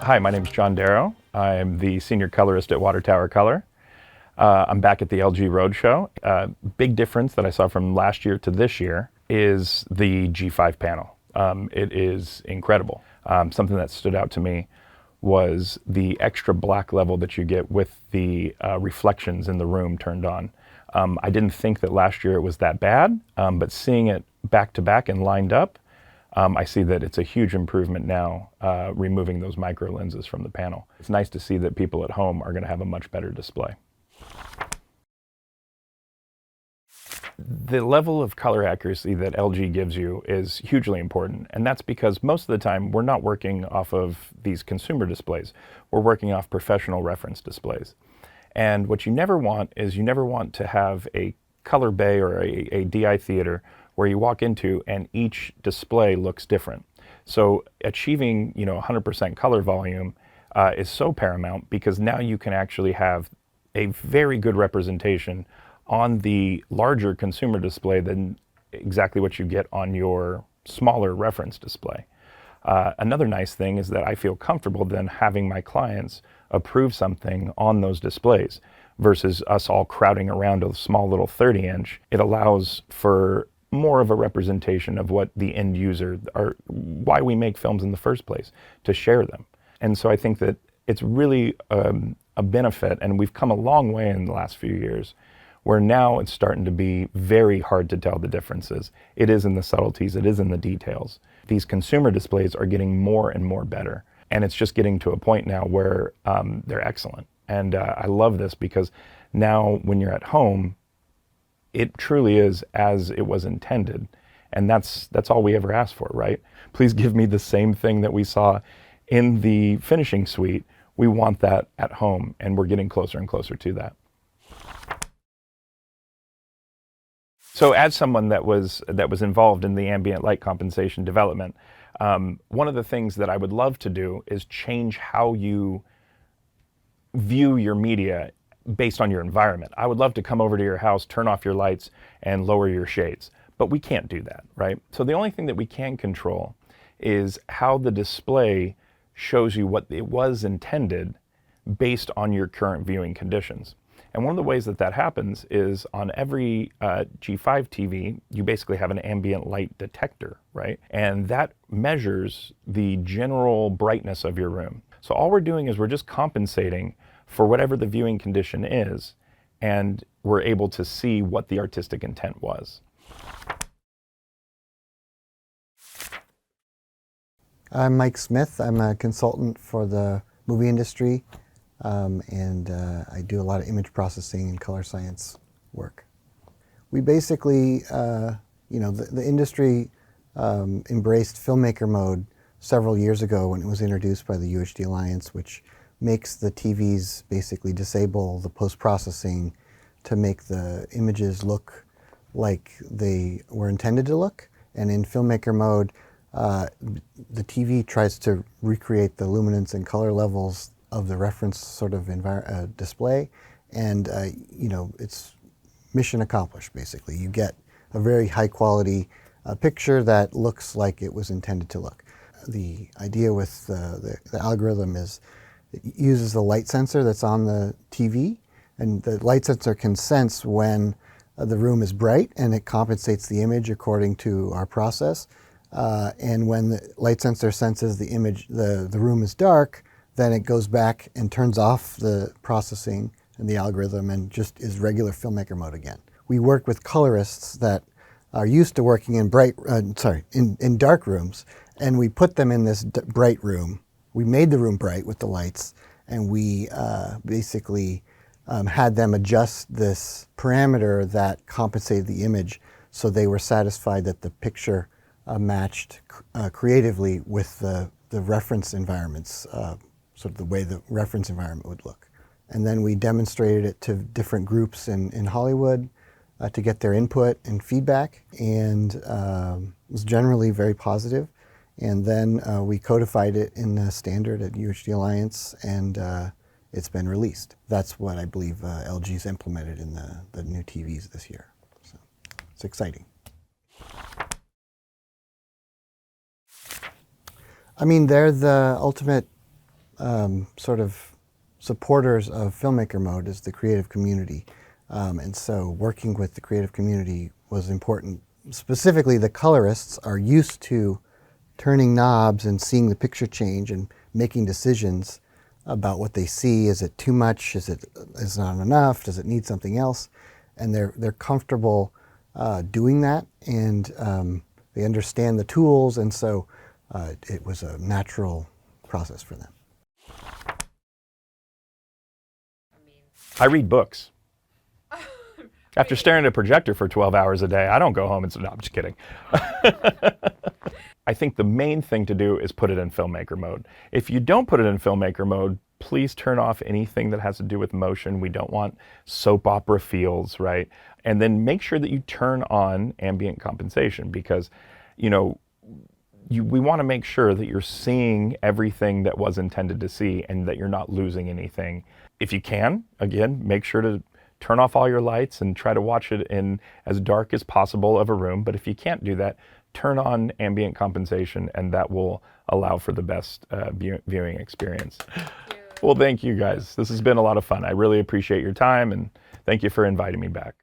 Hi, my name is John Daro. I'm the senior colorist at Water Tower Color. I'm back at the LG Roadshow. Big difference that I saw from last year to this year is the G5 panel. It is incredible. Something that stood out to me was the extra black level that you get with the reflections in the room turned on. I didn't think that last year it was that bad, but seeing it back to back and lined up, I see that it's a huge improvement now, removing those micro lenses from the panel. It's nice to see that people at home are going to have a much better display. The level of color accuracy that LG gives you is hugely important, and that's because most of the time we're not working off of these consumer displays. We're working off professional reference displays. And what you never want is you never want to have a color bay or a DI theater where you walk into and each display looks different. So achieving 100% color volume is so paramount, because now you can actually have a very good representation on the larger consumer display than exactly what you get on your smaller reference display. Another nice thing is that I feel comfortable then having my clients approve something on those displays versus us all crowding around a small little 30-inch. It allows for more of a representation of what the end user, or why we make films in the first place, to share them. And so I think that it's really a benefit, and we've come a long way in the last few years, where now it's starting to be very hard to tell the differences. It is in the subtleties, it is in the details. These consumer displays are getting more and more better, and it's just getting to a point now where they're excellent. And I love this, because now when you're at home, it truly is as it was intended. And that's all we ever asked for, right? Please give me the same thing that we saw in the finishing suite. We want that at home, and we're getting closer and closer to that. So as someone that was involved in the ambient light compensation development, one of the things that I would love to do is change how you view your media based on your environment. I would love to come over to your house, turn off your lights, and lower your shades. But we can't do that, right? So the only thing that we can control is how the display shows you what it was intended based on your current viewing conditions. And one of the ways that that happens is on every G5 TV, you basically have an ambient light detector, right? And that measures the general brightness of your room. So all we're doing is we're just compensating for whatever the viewing condition is, and we're able to see what the artistic intent was. I'm Mike Smith. I'm a consultant for the movie industry. And I do a lot of image processing and color science work. We basically, the industry embraced filmmaker mode several years ago when it was introduced by the UHD Alliance, which makes the TVs basically disable the post-processing to make the images look like they were intended to look. And in filmmaker mode, the TV tries to recreate the luminance and color levels of the reference sort of display, and it's mission accomplished. Basically, you get a very high quality picture that looks like it was intended to look. The idea with the algorithm is it uses the light sensor that's on the TV, and the light sensor can sense when the room is bright, and it compensates the image according to our process. And when the light sensor senses the image, the room is dark, then it goes back and turns off the processing and the algorithm and just is regular filmmaker mode again. We work with colorists that are used to working in in dark rooms, and we put them in this bright room. We made the room bright with the lights, and we basically had them adjust this parameter that compensated the image, so they were satisfied that the picture matched creatively with the reference environments, sort of the way the reference environment would look. And then we demonstrated it to different groups in Hollywood to get their input and feedback, and it was generally very positive. And then we codified it in the standard at UHD Alliance, and it's been released. That's what I believe LG's implemented in the new TVs this year. So it's exciting. I mean, they're the ultimate sort of supporters of filmmaker mode is the creative community. And so working with the creative community was important. Specifically, the colorists are used to turning knobs and seeing the picture change and making decisions about what they see. Is it too much? Is it not enough? Does it need something else? And they're comfortable doing that, and they understand the tools, and so it was a natural process for them. I read books. After staring at a projector for 12 hours a day, I don't go home and say, no, I'm just kidding. I think the main thing to do is put it in filmmaker mode. If you don't put it in filmmaker mode, please turn off anything that has to do with motion. We don't want soap opera feels, right? And then make sure that you turn on ambient compensation, because, you know, we want to make sure that you're seeing everything that was intended to see and that you're not losing anything. If you can, again, make sure to turn off all your lights and try to watch it in as dark as possible of a room. But if you can't do that, turn on ambient compensation, and that will allow for the best viewing experience. Well, thank you guys. This has been a lot of fun. I really appreciate your time, and thank you for inviting me back.